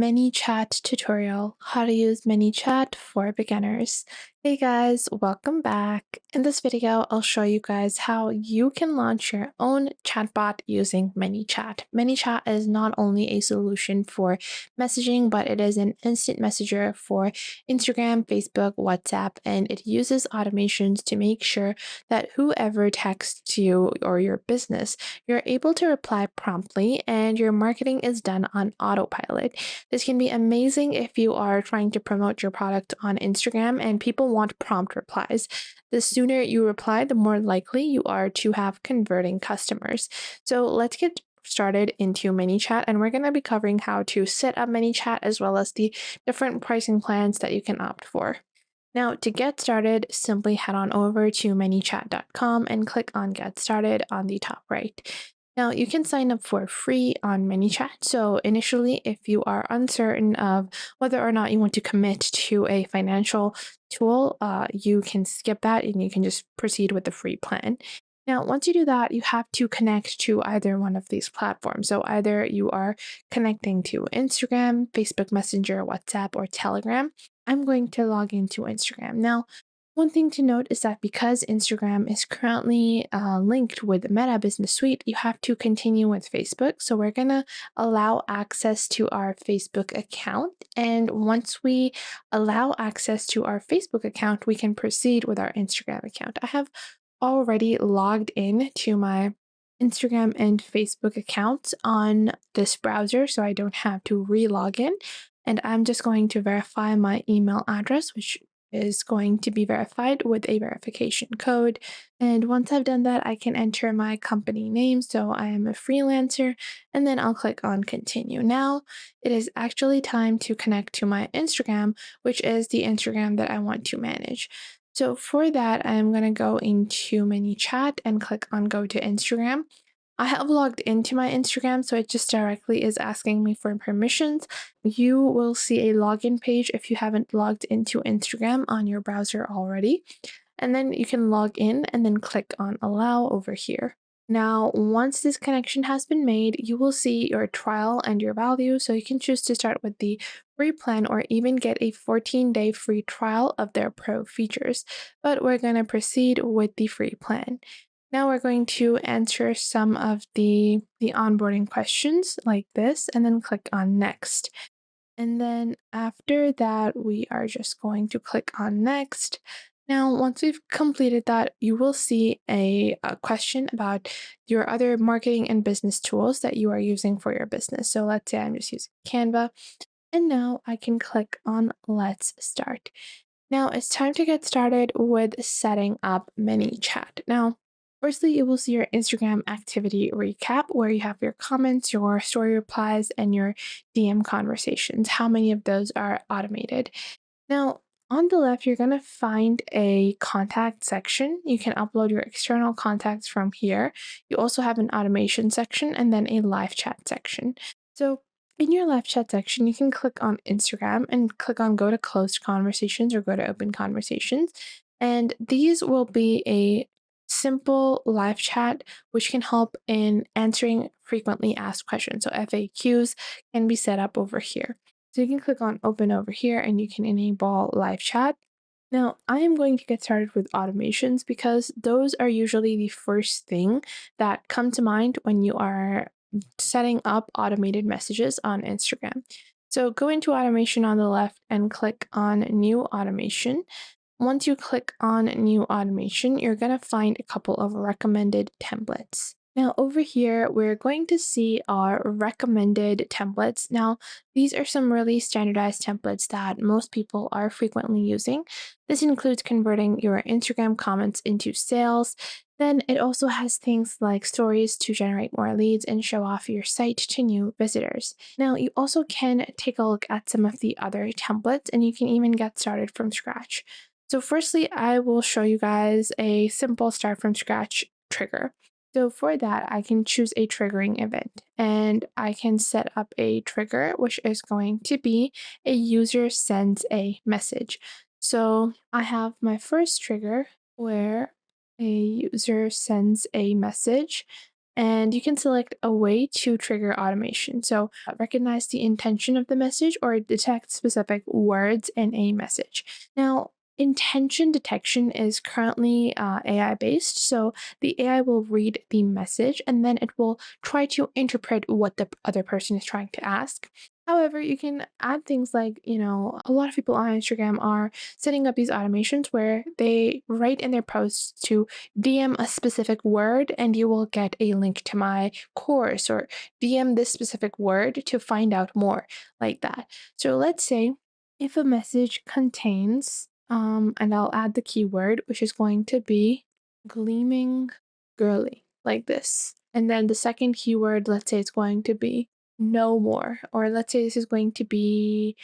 ManyChat tutorial, how to use ManyChat for beginners. Hey guys, welcome back. In this video, I'll show you guys how you can launch your own chatbot using ManyChat. ManyChat is not only a solution for messaging, but it is an instant messenger for Instagram, Facebook, WhatsApp, and it uses automations to make sure that whoever texts you or your business, you're able to reply promptly and your marketing is done on autopilot. This can be amazing if you are trying to promote your product on Instagram and people want prompt replies. The sooner you reply, the more likely you are to have converting customers. So let's get started into ManyChat, and we're going to be covering how to set up ManyChat as well as the different pricing plans that you can opt for. Now, to get started, simply head on over to manychat.com and click on Get Started on the top right. Now, you can sign up for free on ManyChat. So initially, if you are uncertain of whether or not you want to commit to a financial tool, you can skip that and you can just proceed with the free plan. Now, once you do that, you have to connect to either one of these platforms. So either you are connecting to Instagram, Facebook Messenger, WhatsApp, or Telegram. I'm going to log into Instagram. Now, one thing to note is that because Instagram is currently linked with Meta Business Suite, you have to continue with Facebook. So we're going to allow access to our Facebook account. And once we allow access to our Facebook account, we can proceed with our Instagram account. I have already logged in to my Instagram and Facebook accounts on this browser, so I don't have to re-log in. And I'm just going to verify my email address, which is going to be verified with a verification code. And once I've done that, I can enter my company name. So I am a freelancer, and then I'll click on continue. Now it is actually time to connect to my Instagram, which is the Instagram that I want to manage. So for that, I'm going to go into ManyChat and click on go to Instagram. I have logged into my Instagram, so it just directly is asking me for permissions. You will see a login page if you haven't logged into Instagram on your browser already. And then you can log in and then click on allow over here. Now, once this connection has been made, you will see your trial and your value. So you can choose to start with the free plan or even get a 14-day free trial of their pro features. But we're going to proceed with the free plan. Now we're going to answer some of the onboarding questions like this and then click on next. And then after that, we are just going to click on next. Now, once we've completed that, you will see a question about your other marketing and business tools that you are using for your business. So let's say I'm just using Canva. And now I can click on Let's Start. Now it's time to get started with setting up ManyChat. Now, firstly, you will see your Instagram activity recap where you have your comments, your story replies, and your DM conversations. How many of those are automated? Now, on the left, you're going to find a contact section. You can upload your external contacts from here. You also have an automation section and then a live chat section. So in your live chat section, you can click on Instagram and click on go to closed conversations or go to open conversations. And these will be a simple live chat which can help in answering frequently asked questions. So FAQs can be set up over here. So you can click on open over here and you can enable live chat. Now, I am going to get started with automations because those are usually the first thing that come to mind when you are setting up automated messages on Instagram. So go into automation on the left and click on new automation. Once you click on new automation, you're going to find a couple of recommended templates. Now over here, we're going to see our recommended templates. Now, these are some really standardized templates that most people are frequently using. This includes converting your Instagram comments into sales. Then it also has things like stories to generate more leads and show off your site to new visitors. Now, you also can take a look at some of the other templates and you can even get started from scratch. So firstly, I will show you guys a simple start from scratch trigger. So for that, I can choose a triggering event and I can set up a trigger, which is going to be a user sends a message. So I have my first trigger where a user sends a message And you can select a way to trigger automation. So, recognize the intention of the message or detect specific words in a message. Now, intention detection is currently AI based. So, the AI will read the message and then it will try to interpret what the other person is trying to ask. However, you can add things like, a lot of people on Instagram are setting up these automations where they write in their posts to DM a specific word and you will get a link to my course, or DM this specific word to find out more, like that. So let's say if a message contains, and I'll add the keyword, which is going to be gleaming girly, like this. And then the second keyword, let's say it's going to be no more, or let's say this is going to be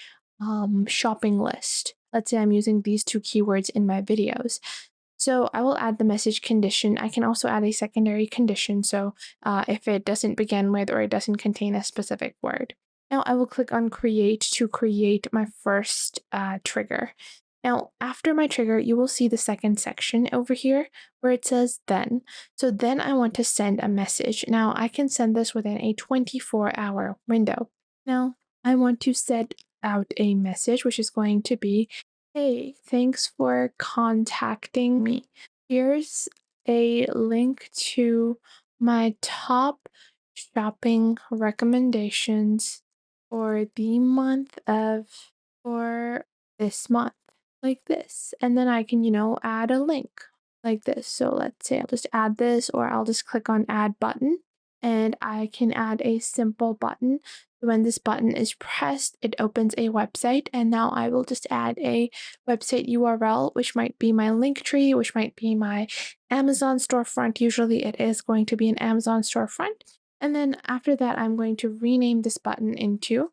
shopping list. Let's say I'm using these two keywords in my videos. So I will add the message condition. I can also add a secondary condition. So if it doesn't begin with or it doesn't contain a specific word. Now I will click on create to create my first trigger. Now, after my trigger, you will see the second section over here where it says then. So then I want to send a message. Now I can send this within a 24-hour window. Now I want to set out a message, which is going to be, hey, thanks for contacting me. Here's a link to my top shopping recommendations for the month of, for this month, like this. And then I can, add a link like this. So let's say I'll just add this, or I'll just click on add button and I can add a simple button. When this button is pressed, it opens a website, and now I will just add a website URL, which might be my link tree, which might be my Amazon storefront. Usually it is going to be an Amazon storefront. And then after that, I'm going to rename this button into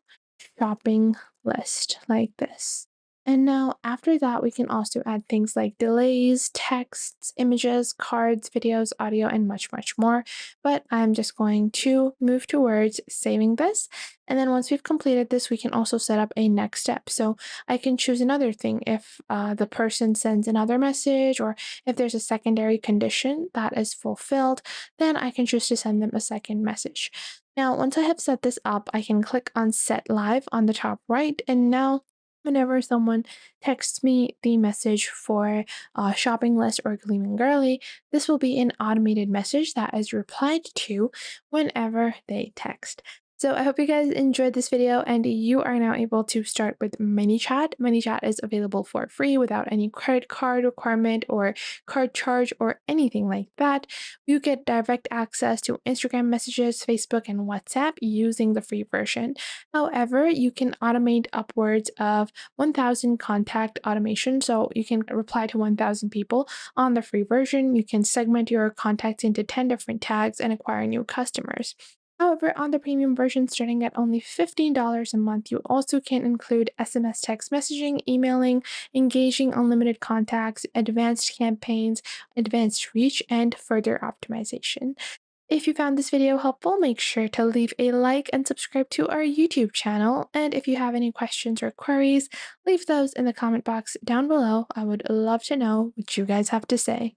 shopping list, like this. And now after that, we can also add things like delays, texts, images, cards, videos, audio, and much, much more. But I'm just going to move towards saving this. And then once we've completed this, we can also set up a next step. So I can choose another thing if the person sends another message, or if there's a secondary condition that is fulfilled, then I can choose to send them a second message. Now, once I have set this up, I can click on set live on the top right. And now whenever someone texts me the message for shopping list or gleaming girly, this will be an automated message that is replied to whenever they text. So I hope you guys enjoyed this video and you are now able to start with ManyChat. ManyChat is available for free without any credit card requirement or card charge or anything like that. You get direct access to Instagram messages, Facebook, and WhatsApp using the free version. However, you can automate upwards of 1,000 contact automation. So you can reply to 1,000 people on the free version. You can segment your contacts into 10 different tags and acquire new customers. However, on the premium version, starting at only $15 a month, you also can include SMS text messaging, emailing, engaging unlimited contacts, advanced campaigns, advanced reach, and further optimization. If you found this video helpful, make sure to leave a like and subscribe to our YouTube channel. And if you have any questions or queries, leave those in the comment box down below. I would love to know what you guys have to say.